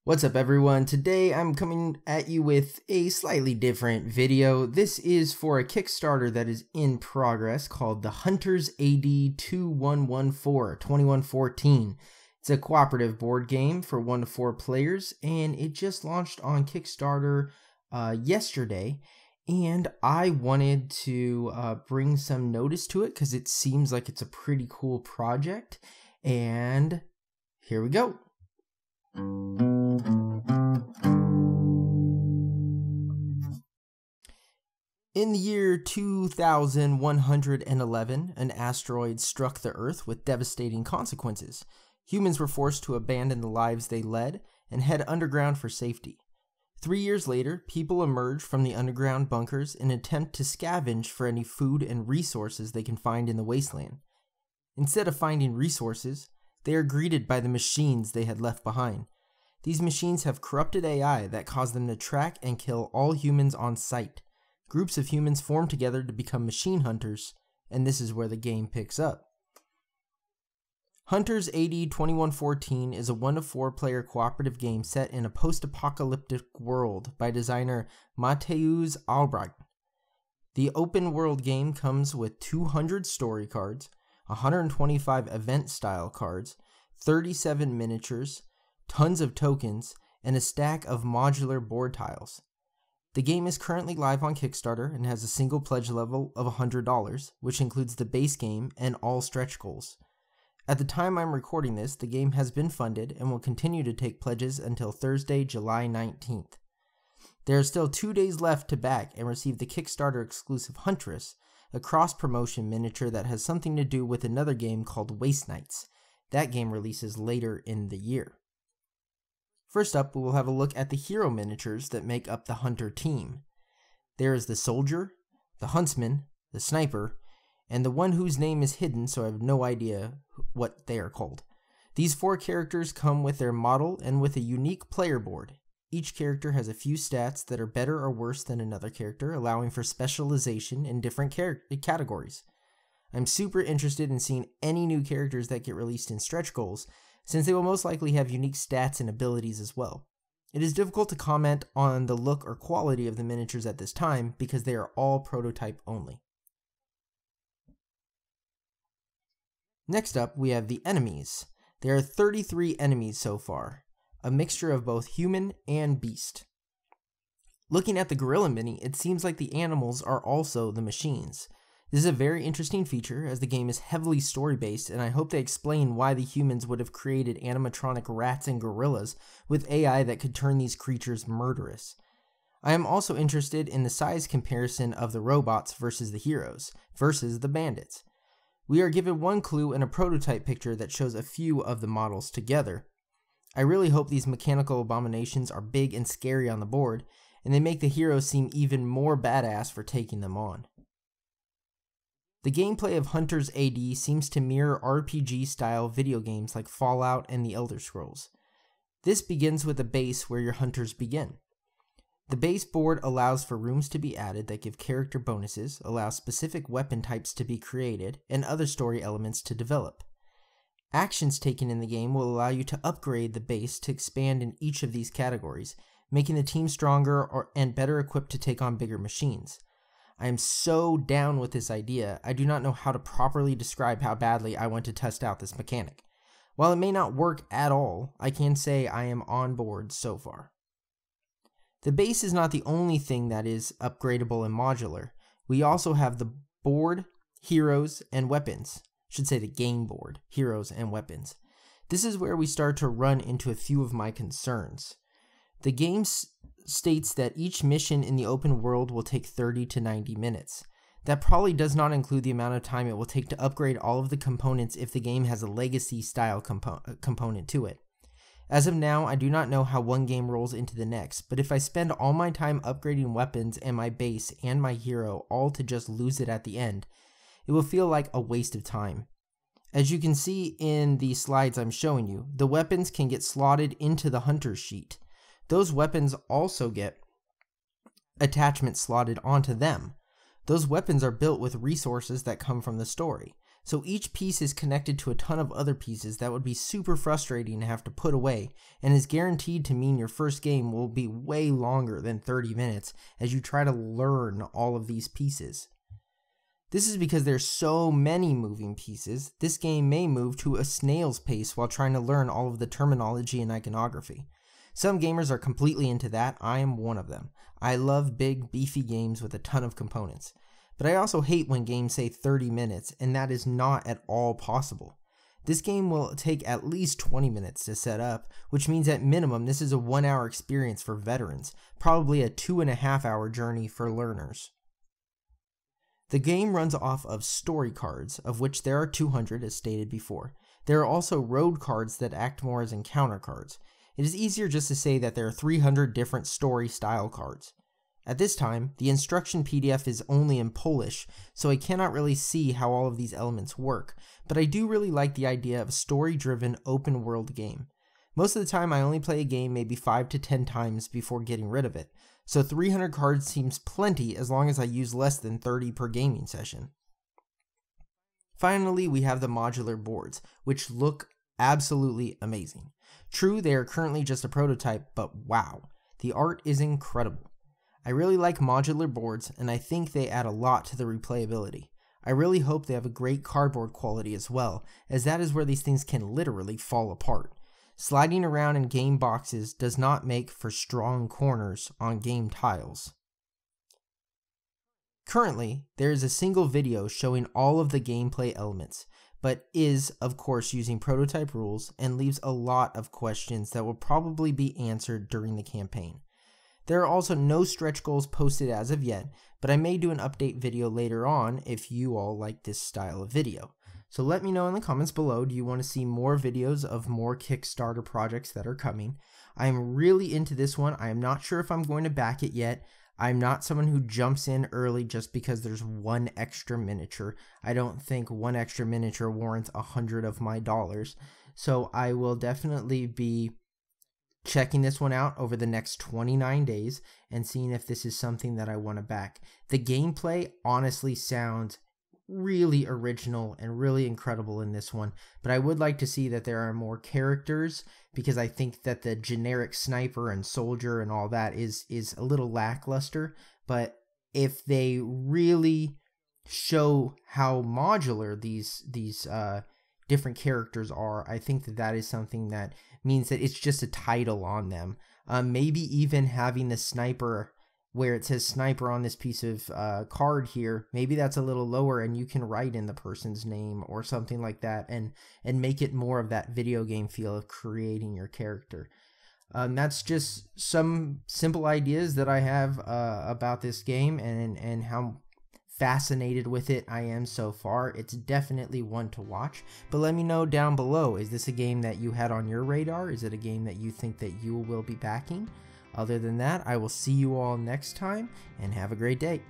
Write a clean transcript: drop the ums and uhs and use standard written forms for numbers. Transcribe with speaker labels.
Speaker 1: What's up everyone? Today I'm coming at you with a slightly different video. This is for a Kickstarter that is in progress called the Hunters AD 2114. It's a cooperative board game for 1 to 4 players and it just launched on Kickstarter yesterday, and I wanted to bring some notice to it because it seems like it's a pretty cool project, and here we go. In the year 2111, an asteroid struck the Earth with devastating consequences. Humans were forced to abandon the lives they led and head underground for safety. 3 years later, people emerged from the underground bunkers in an attempt to scavenge for any food and resources they can find in the wasteland. Instead of finding resources, they are greeted by the machines they had left behind. These machines have corrupted AI that cause them to track and kill all humans on sight. Groups of humans form together to become machine hunters, and this is where the game picks up. Hunters AD 2114 is a 1 to 4 player cooperative game set in a post-apocalyptic world by designer Mateusz Albrecht. The open world game comes with 200 story cards, 125 event-style cards, 37 miniatures, tons of tokens, and a stack of modular board tiles. The game is currently live on Kickstarter and has a single pledge level of $100, which includes the base game and all stretch goals. At the time I'm recording this, the game has been funded and will continue to take pledges until Thursday, July 19th. There are still 2 days left to back and receive the Kickstarter exclusive Huntress, a cross-promotion miniature that has something to do with another game called Waste Knights. That game releases later in the year. First up, we will have a look at the hero miniatures that make up the Hunter team. There is the Soldier, the Huntsman, the Sniper, and the one whose name is hidden, so I have no idea what they are called. These 4 characters come with their model and with a unique player board. Each character has a few stats that are better or worse than another character, allowing for specialization in different categories. I'm super interested in seeing any new characters that get released in stretch goals, since they will most likely have unique stats and abilities as well. It is difficult to comment on the look or quality of the miniatures at this time because they are all prototype only. Next up, we have the enemies. There are 33 enemies so far, a mixture of both human and beast. Looking at the gorilla mini, it seems like the animals are also the machines. This is a very interesting feature as the game is heavily story-based, and I hope they explain why the humans would have created animatronic rats and gorillas with AI that could turn these creatures murderous. I am also interested in the size comparison of the robots versus the heroes, versus the bandits. We are given one clue in a prototype picture that shows a few of the models together. I really hope these mechanical abominations are big and scary on the board, and they make the heroes seem even more badass for taking them on. The gameplay of Hunters AD seems to mirror RPG-style video games like Fallout and The Elder Scrolls. This begins with a base where your hunters begin. The base board allows for rooms to be added that give character bonuses, allow specific weapon types to be created, and other story elements to develop. Actions taken in the game will allow you to upgrade the base to expand in each of these categories, making the team stronger and better equipped to take on bigger machines. I am so down with this idea, I do not know how to properly describe how badly I want to test out this mechanic. While it may not work at all, I can say I am on board so far. The base is not the only thing that is upgradable and modular. We also have the board, heroes, and weapons. I should say the game board, heroes, and weapons. This is where we start to run into a few of my concerns. The game states that each mission in the open world will take 30 to 90 minutes. That probably does not include the amount of time it will take to upgrade all of the components if the game has a legacy-style component to it. As of now, I do not know how one game rolls into the next, but if I spend all my time upgrading weapons and my base and my hero all to just lose it at the end, it will feel like a waste of time. As you can see in the slides I'm showing you, the weapons can get slotted into the hunter's sheet. Those weapons also get attachments slotted onto them. Those weapons are built with resources that come from the story. So each piece is connected to a ton of other pieces that would be super frustrating to have to put away, and is guaranteed to mean your first game will be way longer than 30 minutes as you try to learn all of these pieces. This is because there's so many moving pieces, this game may move to a snail's pace while trying to learn all of the terminology and iconography. Some gamers are completely into that, I am one of them. I love big, beefy games with a ton of components. But I also hate when games say 30 minutes, and that is not at all possible. This game will take at least 20 minutes to set up, which means at minimum this is a 1-hour experience for veterans, probably a 2.5-hour journey for learners. The game runs off of story cards, of which there are 200 as stated before. There are also road cards that act more as encounter cards. It is easier just to say that there are 300 different story style cards. At this time, the instruction PDF is only in Polish, so I cannot really see how all of these elements work, but I do really like the idea of a story-driven open world game. Most of the time I only play a game maybe 5 to 10 times before getting rid of it, so 300 cards seems plenty as long as I use less than 30 per gaming session. Finally, we have the modular boards, which look absolutely amazing. True, they are currently just a prototype, but wow, the art is incredible. I really like modular boards, and I think they add a lot to the replayability. I really hope they have a great cardboard quality as well, as that is where these things can literally fall apart. Sliding around in game boxes does not make for strong corners on game tiles. Currently, there is a single video showing all of the gameplay elements, but is, of course, using prototype rules and leaves a lot of questions that will probably be answered during the campaign. There are also no stretch goals posted as of yet, but I may do an update video later on if you all like this style of video. So let me know in the comments below, do you want to see more videos of more Kickstarter projects that are coming? I am really into this one. I am not sure if I'm going to back it yet. I'm not someone who jumps in early just because there's one extra miniature. I don't think one extra miniature warrants 100 of my dollars. So I will definitely be checking this one out over the next 29 days and seeing if this is something that I want to back. The gameplay honestly sounds really original and really incredible in this one, but I would like to see that there are more characters, because I think that the generic sniper and soldier and all that is a little lackluster. But if they really show how modular these different characters are, I think that is something that means that it's just a title on them. Maybe even having the sniper where it says sniper on this piece of card here, maybe that's a little lower and you can write in the person's name or something like that, and make it more of that video game feel of creating your character. That's just some simple ideas that I have about this game and how fascinated with it I am so far. It's definitely one to watch, but let me know down below, is this a game that you had on your radar? Is it a game that you think that you will be backing? Other than that, I will see you all next time, and have a great day.